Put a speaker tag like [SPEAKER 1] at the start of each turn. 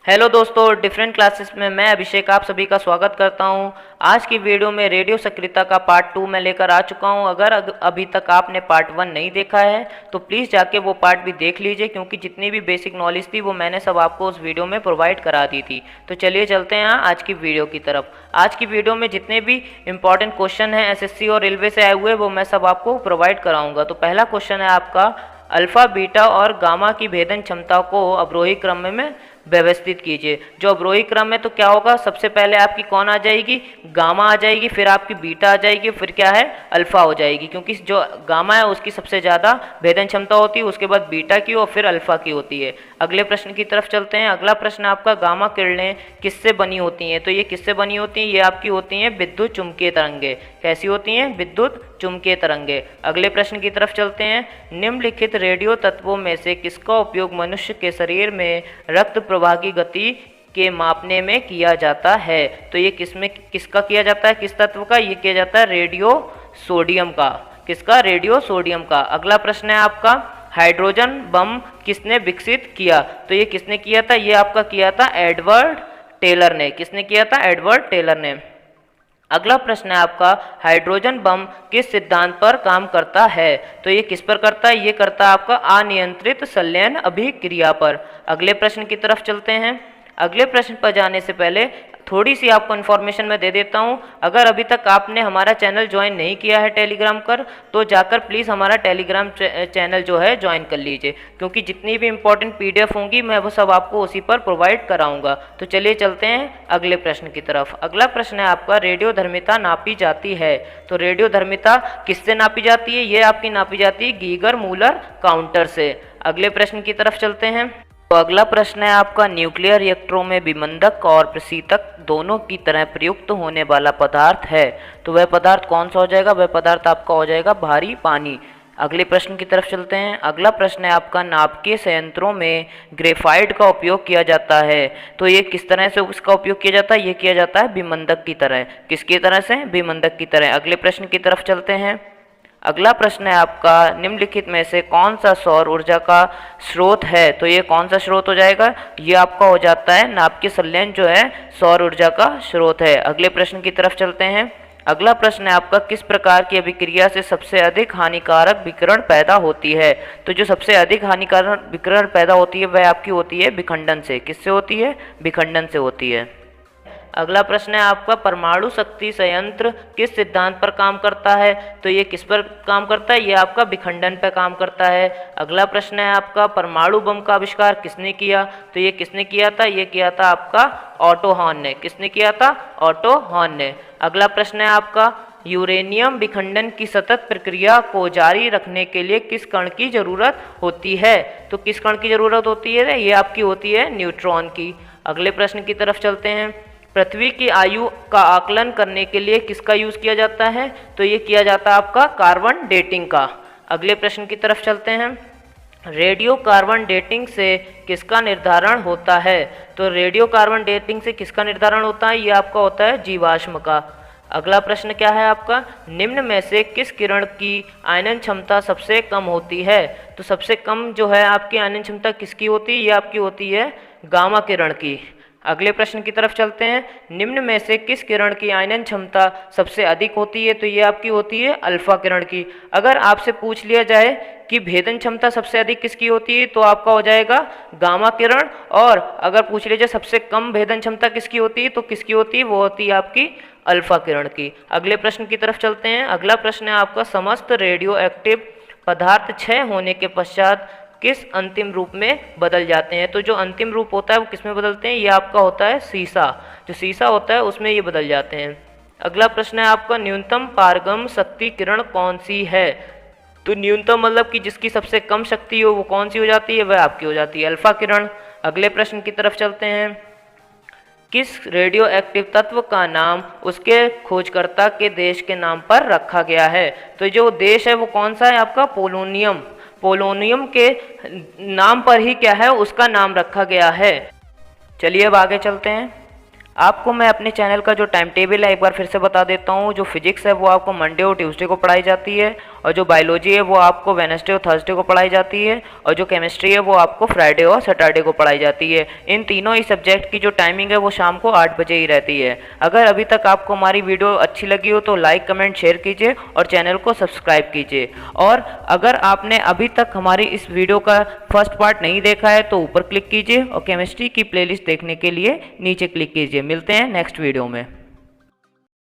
[SPEAKER 1] Hello दोस्तों, different classes में मैं अभिषेक आप सभी का स्वागत करता हूं। आज की वीडियो में रेडियो सक्रियता का पार्ट 2 मैं लेकर आ चुका हूं। अगर अभी तक आपने पार्ट 1 नहीं देखा है तो प्लीज़ जाके वो पार्ट भी देख लीजिए, क्योंकि जितनी भी बेसिक नॉलेज थी वो मैंने सब आपको उस वीडियो में प्रोवाइड करा दी थी। तो चलिए चलते हैं आज की वीडियो की तरफ। आज की वीडियो में जितने भी इंपॉर्टेंट क्वेश्चन हैं एसएससी और रेलवे से आए हुए वो मैं सब आपको प्रोवाइड कराऊँगा। तो पहला क्वेश्चन है आपका, अल्फा बीटा और गामा की भेदन क्षमता को अवरोही क्रम में व्यवस्थित कीजिए। जो अवरोही क्रम है तो क्या होगा, सबसे पहले आपकी कौन आ जाएगी, गामा आ जाएगी, फिर आपकी बीटा आ जाएगी, फिर क्या है अल्फा हो जाएगी, क्योंकि जो गामा है उसकी सबसे ज़्यादा भेदन क्षमता होती है, उसके बाद बीटा की और फिर अल्फा की होती है। अगले प्रश्न की तरफ चलते हैं। अगला प्रश्न आपका, गामा किरणें किससे बनी होती हैं? तो ये किससे बनी होती हैं? ये आपकी होती हैं विद्युत चुम्बकीय तरंगे। कैसी होती हैं? विद्युत चुम्बकीय तरंगे। अगले प्रश्न की तरफ चलते हैं। निम्नलिखित रेडियो तत्वों में से किसका उपयोग मनुष्य के शरीर में रक्त प्रवाह की गति के मापने में किया जाता है? तो ये किसका किया जाता है, किस तत्व का? ये किया जाता है रेडियो सोडियम का। किसका? रेडियो सोडियम का। अगला प्रश्न है आपका, हाइड्रोजन बम किसने विकसित किया? तो ये किसने किया था? ये आपका किया था एडवर्ड टेलर ने। किसने किया था? एडवर्ड टेलर ने। अगला प्रश्न है आपका, हाइड्रोजन बम किस सिद्धांत पर काम करता है? तो ये किस पर करता है? ये करता है आपका अनियंत्रित संलयन अभिक्रिया पर। अगले प्रश्न की तरफ चलते हैं। अगले प्रश्न पर जाने से पहले थोड़ी सी आपको इन्फॉर्मेशन मैं दे देता हूं। अगर अभी तक आपने हमारा चैनल ज्वाइन नहीं किया है टेलीग्राम पर, तो जाकर प्लीज़ हमारा टेलीग्राम चैनल जो है ज्वाइन कर लीजिए, क्योंकि जितनी भी इंपॉर्टेंट पीडीएफ होंगी मैं वो सब आपको उसी पर प्रोवाइड कराऊंगा। तो चलिए चलते हैं अगले प्रश्न की तरफ। अगला प्रश्न है आपका, रेडियो धर्मिता नापी जाती है। तो रेडियो धर्मिता किससे नापी जाती है? ये आपकी नापी जाती है गीगर मूलर काउंटर से। अगले प्रश्न की तरफ चलते हैं। तो अगला प्रश्न है आपका, न्यूक्लियर रिएक्टरों में विमंदक और प्रशीतक दोनों की तरह प्रयुक्त होने वाला पदार्थ है। तो वह पदार्थ कौन सा हो जाएगा? वह पदार्थ आपका हो जाएगा भारी पानी। अगले प्रश्न की तरफ चलते हैं। अगला प्रश्न है आपका, नाभिकीय संयंत्रों में ग्रेफाइट का उपयोग किया जाता है। तो ये किस तरह से उसका उपयोग किया जाता है? ये किया जाता है विमंदक की तरह। किसकी तरह से? विमंदक की तरह। अगले प्रश्न की तरफ चलते हैं। अगला प्रश्न है आपका, निम्नलिखित में से कौन सा सौर ऊर्जा का स्रोत है? तो ये कौन सा स्रोत हो जाएगा? ये आपका हो जाता है नाभिकीय संलयन जो है सौर ऊर्जा का स्रोत है। अगले प्रश्न की तरफ चलते हैं। अगला प्रश्न है आपका, किस प्रकार की अभिक्रिया से सबसे अधिक हानिकारक विकिरण पैदा होती है? तो जो सबसे अधिक हानिकारक विकिरण पैदा होती है वह आपकी होती है विखंडन से। किससे होती है? विखंडन से होती है। अगला प्रश्न है आपका, परमाणु शक्ति संयंत्र किस सिद्धांत पर काम करता है? तो ये किस पर काम करता है? ये आपका विखंडन पर काम करता है। अगला प्रश्न है आपका, परमाणु बम का आविष्कार किसने किया? तो ये किसने किया था? ये किया था आपका ऑटो हॉर्न ने। किसने किया था? ऑटो हॉर्न ने। अगला प्रश्न है आपका, यूरेनियम विखंडन की सतत प्रक्रिया को जारी रखने के लिए किस कण की जरूरत होती है? तो किस कण की जरूरत होती है? ये आपकी होती है न्यूट्रॉन की। अगले प्रश्न की तरफ चलते हैं। पृथ्वी की आयु का आकलन करने के लिए किसका यूज किया जाता है? तो ये किया जाता है आपका कार्बन डेटिंग का। अगले प्रश्न की तरफ चलते हैं। रेडियो कार्बन डेटिंग से किसका निर्धारण होता है? तो रेडियो कार्बन डेटिंग से किसका निर्धारण होता है? ये आपका होता है जीवाश्म का। अगला प्रश्न क्या है आपका, निम्न में से किस किरण की आयनन क्षमता सबसे कम होती है? तो सबसे कम जो है आपकी आयनन क्षमता किसकी होती है? ये आपकी होती है गामा किरण की। अगले प्रश्न की तरफ चलते हैं। निम्न में से किस किरण की आयनन क्षमता सबसे अधिक होती है? तो ये आपकी होती है अल्फा किरण की। अगर आपसे पूछ लिया जाए कि भेदन क्षमता सबसे अधिक किसकी होती है, तो आपका हो जाएगा गामा किरण। और अगर पूछ लिया जाए सबसे कम भेदन क्षमता किसकी होती है, तो किसकी होती है? वो होती है आपकी अल्फा किरण की। अगले प्रश्न की तरफ चलते हैं। अगला प्रश्न है आपका, समस्त रेडियो एक्टिव पदार्थ क्षय होने के पश्चात किस अंतिम रूप में बदल जाते हैं? तो जो अंतिम रूप होता है वो किस में बदलते हैं? ये आपका होता है सीसा। जो सीसा होता है उसमें ये बदल जाते हैं। अगला प्रश्न है आपका, न्यूनतम पारगम शक्ति किरण कौन सी है? तो न्यूनतम मतलब कि जिसकी सबसे कम शक्ति हो वो कौन सी हो जाती है? वह आपकी हो जाती है अल्फा किरण। अगले प्रश्न की तरफ चलते हैं। किस रेडियो एक्टिव तत्व का नाम उसके खोजकर्ता के देश के नाम पर रखा गया है? तो जो देश है वो कौन सा है आपका? पोलोनियम। पोलोनियम के नाम पर ही क्या है उसका नाम रखा गया है। चलिए अब आगे चलते हैं। आपको मैं अपने चैनल का जो टाइम टेबल है एक बार फिर से बता देता हूँ। जो फिजिक्स है वो आपको मंडे और ट्यूसडे को पढ़ाई जाती है, और जो बायोलॉजी है वो आपको वेडनेसडे और थर्सडे को पढ़ाई जाती है, और जो केमिस्ट्री है वो आपको फ्राइडे और सैटरडे को पढ़ाई जाती है। इन तीनों ही सब्जेक्ट की जो टाइमिंग है वो शाम को 8 बजे ही रहती है। अगर अभी तक आपको हमारी वीडियो अच्छी लगी हो तो लाइक कमेंट शेयर कीजिए और चैनल को सब्सक्राइब कीजिए। और अगर आपने अभी तक हमारी इस वीडियो का फर्स्ट पार्ट नहीं देखा है तो ऊपर क्लिक कीजिए और केमिस्ट्री की प्लेलिस्ट देखने के लिए नीचे क्लिक कीजिए। मिलते हैं नेक्स्ट वीडियो में।